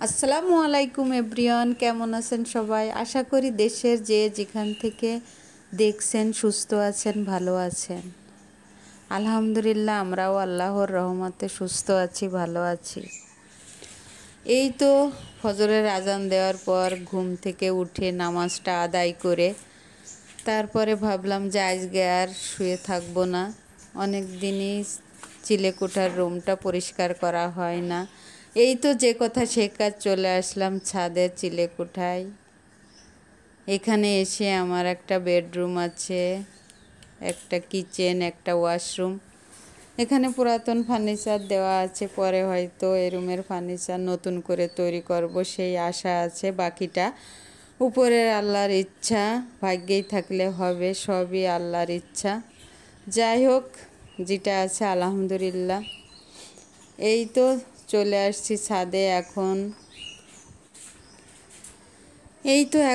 আসসালামু আলাইকুম এভরিওয়ান, কেমন আছেন সবাই? আশা করি দেশের যে যেখান থেকে দেখছেন সুস্থ আছেন, ভালো আছেন। আলহামদুলিল্লাহ, আমরাও আল্লাহর রহমতে সুস্থ আছি, ভালো আছি। এই তো ফজরের আজান দেওয়ার পর ঘুম থেকে উঠে নামাজটা আদায় করে তারপরে ভাবলাম যে আজকে আর শুয়ে থাকবো না। অনেক দিনই চিলেকোঠার রুমটা পরিষ্কার করা হয় না। এই তো যে কথা সে কাজ, চলে আসলাম ছাদের চিলেকোঠায়। এখানে এসে আমার একটা বেডরুম আছে, একটা কিচেন, একটা ওয়াশরুম। এখানে পুরাতন ফার্নিচার দেওয়া আছে, পরে হয়তো এই রুমের ফার্নিচার নতুন করে তৈরি করব সেই আশা আছে। বাকিটা উপরের আল্লাহর ইচ্ছা, ভাগ্যেই থাকলে হবে, সবই আল্লাহর ইচ্ছা। যাই হোক, যেটা আছে আলহামদুলিল্লাহ। এই তো চলে আসছি ছাদে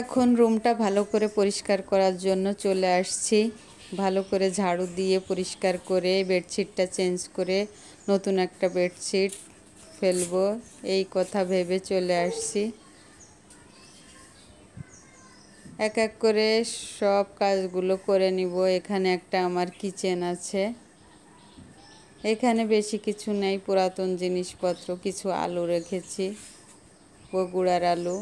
এখন রুমটা ভালো করে পরিষ্কার করার জন্য চলে আসছি। ভালো করে ঝাড়ু দিয়ে পরিষ্কার করে বেডশিটটা চেঞ্জ করে নতুন একটা বেডশিট ফেলবো, এই কথা ভেবে চলে আসছি। এক এক করে সব কাজগুলো করে নিব। এখানে একটা আমার কিচেন আছে। এখানে বেশি কিছু নেই, পুরাতন জিনিসপত্র, কিছু আলু রেখেছি, বগুড়ার আলু।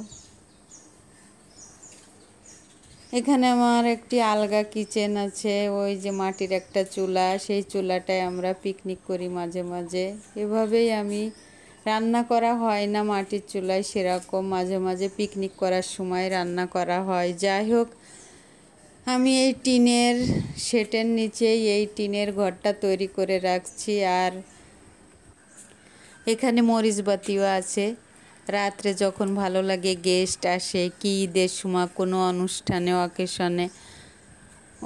এখানে আমার একটি আলগা কিচেন আছে, ওই যে মাটির একটা চুলা, সেই চুলাটায় আমরা পিকনিক করি মাঝে মাঝে। এভাবেই আমি রান্না করা হয় না মাটির চুলায় সেরকম, মাঝে মাঝে পিকনিক করার সময় রান্না করা হয়। যাই হোক, আমি এই টিনের শেটের নিচেই এই টিনের ঘরটা তৈরি করে রাখছি। আর এখানে মরিচবাতিও আছে। রাত্রে যখন ভালো লাগে, গেস্ট আসে, কি ঈদের সময় কোনো অনুষ্ঠানে অকেশনে,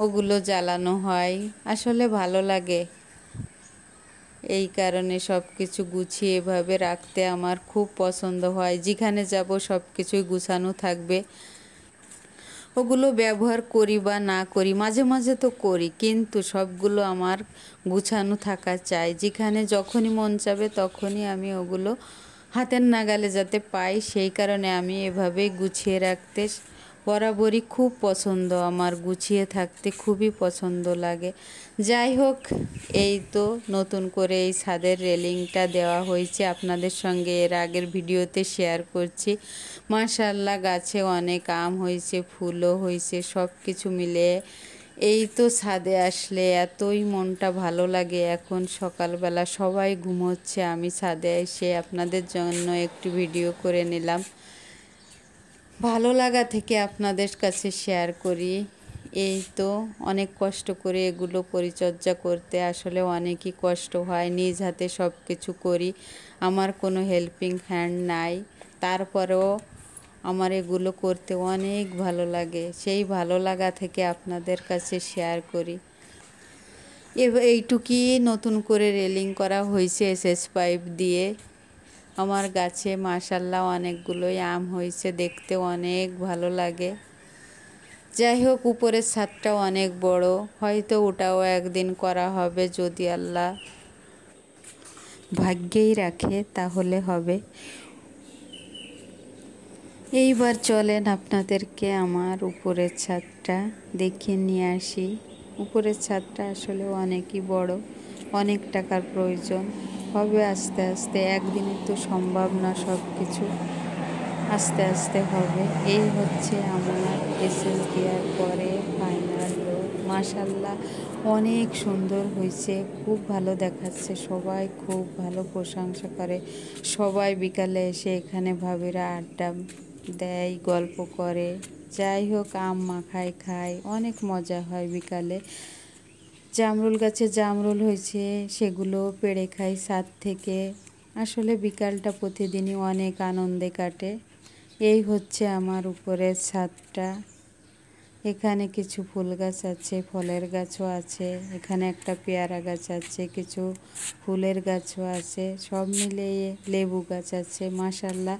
ওগুলো জ্বালানো হয়। আসলে ভালো লাগে, এই কারণে সব কিছু গুছিয়ে এভাবে রাখতে আমার খুব পছন্দ হয়। যেখানে যাব সব কিছুই গুছানো থাকবে। ওগুলো ব্যবহার করি বা না করি, মাঝে মাঝে তো করি, কিন্তু সবগুলো আমার গুছানো থাকা চাই। যেখানে যখনই মন চাবে তখনই আমি ওগুলো হাতের নাগালে যাতে পাই, সেই কারণে আমি এভাবেই গুছিয়ে রাখতে বরাবরই খুব পছন্দ আমার, গুছিয়ে থাকতে খুবই পছন্দ লাগে। যাই হোক, এই তো নতুন করে এই ছাদের রেলিংটা দেওয়া হয়েছে, আপনাদের সঙ্গে এর আগের ভিডিওতে শেয়ার করছি। মাশাআল্লাহ, গাছে অনেক আম হয়েছে, ফুলও হয়েছে, সব কিছু মিলে এই তো ছাদে আসলে এতই মনটা ভালো লাগে। এখন সকালবেলা সবাই ঘুমোচ্ছে, আমি ছাদে এসে আপনাদের জন্য একটু ভিডিও করে নিলাম। ভালো লাগা থেকে আপনাদের কাছে শেয়ার করি। এই তো অনেক কষ্ট করে এগুলো পরিচর্যা করতে, আসলে অনেকই কষ্ট হয়। নিজ হাতে সব কিছু করি, আমার কোনো হেল্পিং হ্যান্ড নাই, তারপরেও আমার এগুলো করতে অনেক ভালো লাগে। সেই ভালো লাগা থেকে আপনাদের কাছে শেয়ার করি। এইটুকুই নতুন করে রেলিং করা হয়েছে এসএস পাইপ দিয়ে। আমার গাছে মাশাআল্লাহ অনেকগুলোই আম হয়েছে, দেখতে অনেক ভালো লাগে। যাই হোক, উপরের ছাদটাও অনেক বড়, হয়তো ওটাও একদিন করা হবে, যদি আল্লাহ ভাগ্যেই রাখে তাহলে হবে। এইবার চলেন আপনাদেরকে আমার উপরের ছাদটা দেখিয়ে নিয়ে আসি। উপরের ছাদটা আসলে অনেকই বড়, অনেক টাকার প্রয়োজন হবে। আস্তে আস্তে, একদিনে তো সম্ভব না, সব কিছু আস্তে আস্তে হবে। এই হচ্ছে আমার এসএস দেওয়ার পরে ফাইনাল লুক। মাশাআল্লাহ, অনেক সুন্দর হয়েছে, খুব ভালো দেখাচ্ছে, সবাই খুব ভালো প্রশংসা করে। সবাই বিকালে এসে এখানে ভাবিরা আড্ডা দেয়, গল্প করে। যাই হোক, আম মাখায় খায়, অনেক মজা হয় বিকালে। জামরুল গাছে জামরুল হয়েছে, সেগুলো পেড়ে খাই ছাদ থেকে। আসলে বিকালটা প্রতিদিনই অনেক আনন্দে কাটে। এই হচ্ছে আমার উপরের ছাদটা। এখানে কিছু ফুল গাছ আছে, ফলের গাছও আছে। এখানে একটা পেয়ারা গাছ আছে, কিছু ফুলের গাছও আছে, সব মিলিয়ে লেবু গাছ আছে। মাশাআল্লাহ,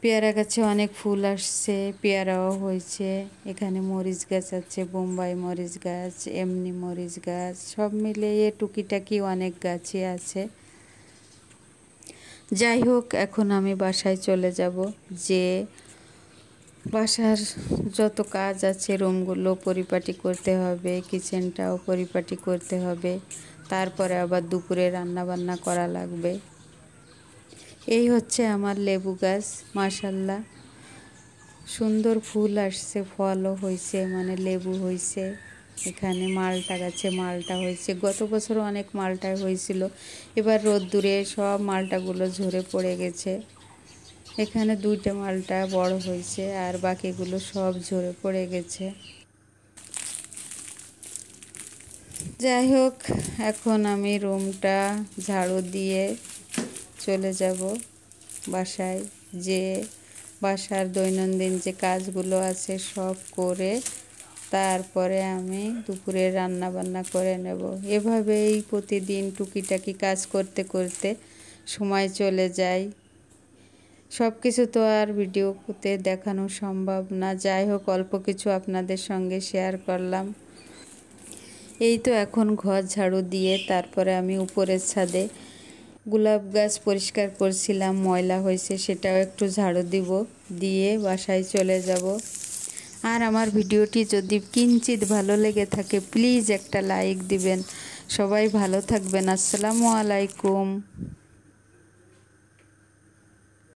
পেয়ারা গাছে অনেক ফুল আসছে, পেয়ারাও হয়েছে। এখানে মরিচ গাছ আছে, বোম্বাই মরিচ গাছ, এমনি মরিচ গাছ, সব মিলিয়ে টুকিটাকি অনেক গাছই আছে। যাই হোক, এখন আমি বাসায় চলে যাব, যে বাসার যত কাজ আছে রুমগুলো পরিপাটি করতে হবে, কিচেনটাও পরিপাটি করতে হবে, তারপরে আবার দুপুরে রান্না বান্না করা লাগবে। এই হচ্ছে আমার লেবু গাছ, মাশাল্লাহ সুন্দর ফুল আসছে, ফলও হয়েছে, মানে লেবু হয়েছে। এখানে মালটা গাছে মালটা হয়েছে, গত বছর অনেক মালটা হয়েছিল, এবার রোদ্দুরে সব মালটাগুলো ঝরে পড়ে গেছে। এখানে 2টা মালটা বড় হয়েছে আর বাকিগুলো সব ঝরে পড়ে গেছে। যাই হোক, এখন আমি রুমটা ঝাড়ু দিয়ে চলে যাব বাসায়, যে বাসার দৈনন্দিন যে কাজগুলো আছে সব করে তারপরে আমি দুপুরে রান্না বান্না করে নেব। এভাবেই প্রতিদিন টুকিটাকি কাজ করতে করতে সময় চলে যায়। সব কিছু তো আর ভিডিওতে দেখানো সম্ভব না। যাই হোক, অল্প কিছু আপনাদের সঙ্গে শেয়ার করলাম। এই তো এখন ঘর ঝাড়ু দিয়ে তারপরে আমি উপরের ছাদে গোলাপ গাছ পরিষ্কার করছিলাম, ময়লা হয়েছে, সেটাও একটু ঝাড়ু দিব, দিয়ে বাসায় চলে যাব। আর আমার ভিডিওটি যদি কিঞ্চিত ভালো লেগে থাকে প্লিজ একটা লাইক দিবেন। সবাই ভালো থাকবেন। আসসালামু আলাইকুম।